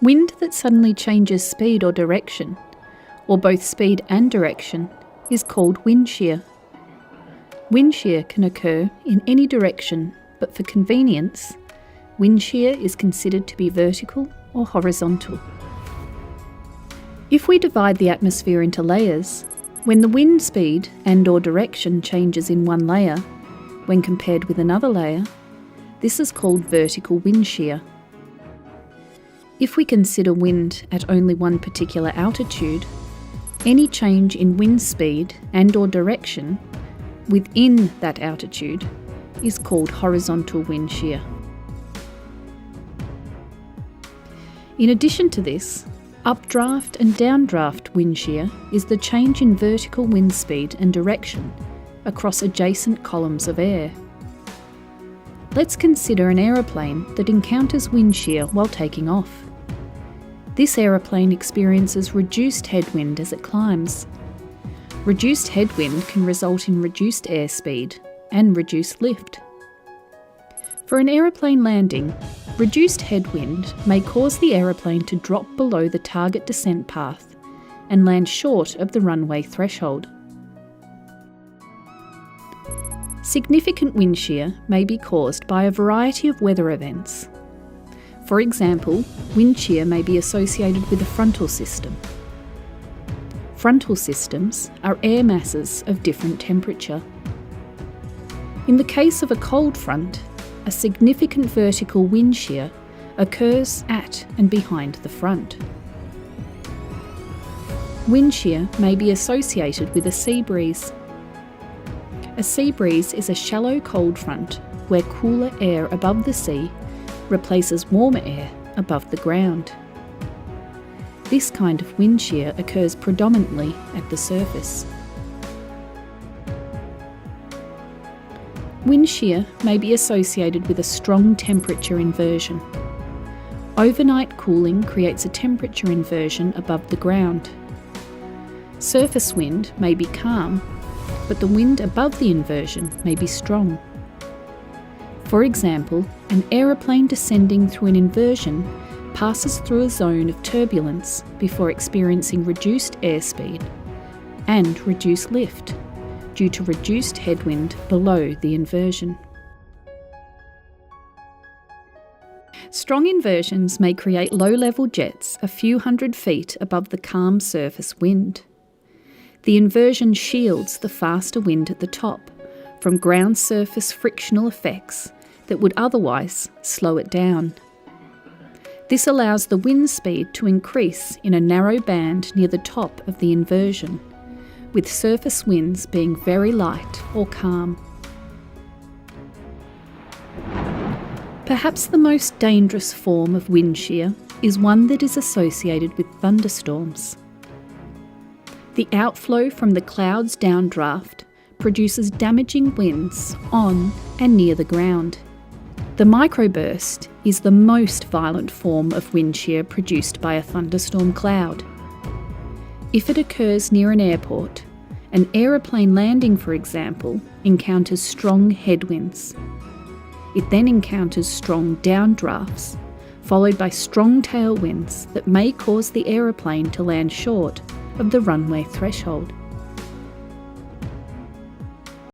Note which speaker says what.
Speaker 1: Wind that suddenly changes speed or direction, or both speed and direction, is called wind shear. Wind shear can occur in any direction, but for convenience, wind shear is considered to be vertical or horizontal. If we divide the atmosphere into layers, when the wind speed and/or direction changes in one layer, when compared with another layer, this is called vertical wind shear. If we consider wind at only one particular altitude, any change in wind speed and/or direction within that altitude is called horizontal wind shear. In addition to this, updraft and downdraft wind shear is the change in vertical wind speed and direction across adjacent columns of air. Let's consider an aeroplane that encounters wind shear while taking off. This aeroplane experiences reduced headwind as it climbs. Reduced headwind can result in reduced airspeed and reduced lift. For an aeroplane landing, reduced headwind may cause the aeroplane to drop below the target descent path and land short of the runway threshold. Significant wind shear may be caused by a variety of weather events. For example, wind shear may be associated with a frontal system. Frontal systems are air masses of different temperature. In the case of a cold front, a significant vertical wind shear occurs at and behind the front. Wind shear may be associated with a sea breeze. A sea breeze is a shallow cold front where cooler air above the sea replaces warmer air above the ground. This kind of wind shear occurs predominantly at the surface. Wind shear may be associated with a strong temperature inversion. Overnight cooling creates a temperature inversion above the ground. Surface wind may be calm, but the wind above the inversion may be strong. For example, an aeroplane descending through an inversion passes through a zone of turbulence before experiencing reduced airspeed and reduced lift due to reduced headwind below the inversion. Strong inversions may create low-level jets a few hundred feet above the calm surface wind. The inversion shields the faster wind at the top from ground surface frictional effects that would otherwise slow it down. This allows the wind speed to increase in a narrow band near the top of the inversion, with surface winds being very light or calm. Perhaps the most dangerous form of wind shear is one that is associated with thunderstorms. The outflow from the cloud's downdraft produces damaging winds on and near the ground. The microburst is the most violent form of wind shear produced by a thunderstorm cloud. If it occurs near an airport, an aeroplane landing, for example, encounters strong headwinds. It then encounters strong downdrafts, followed by strong tailwinds that may cause the aeroplane to land short of the runway threshold.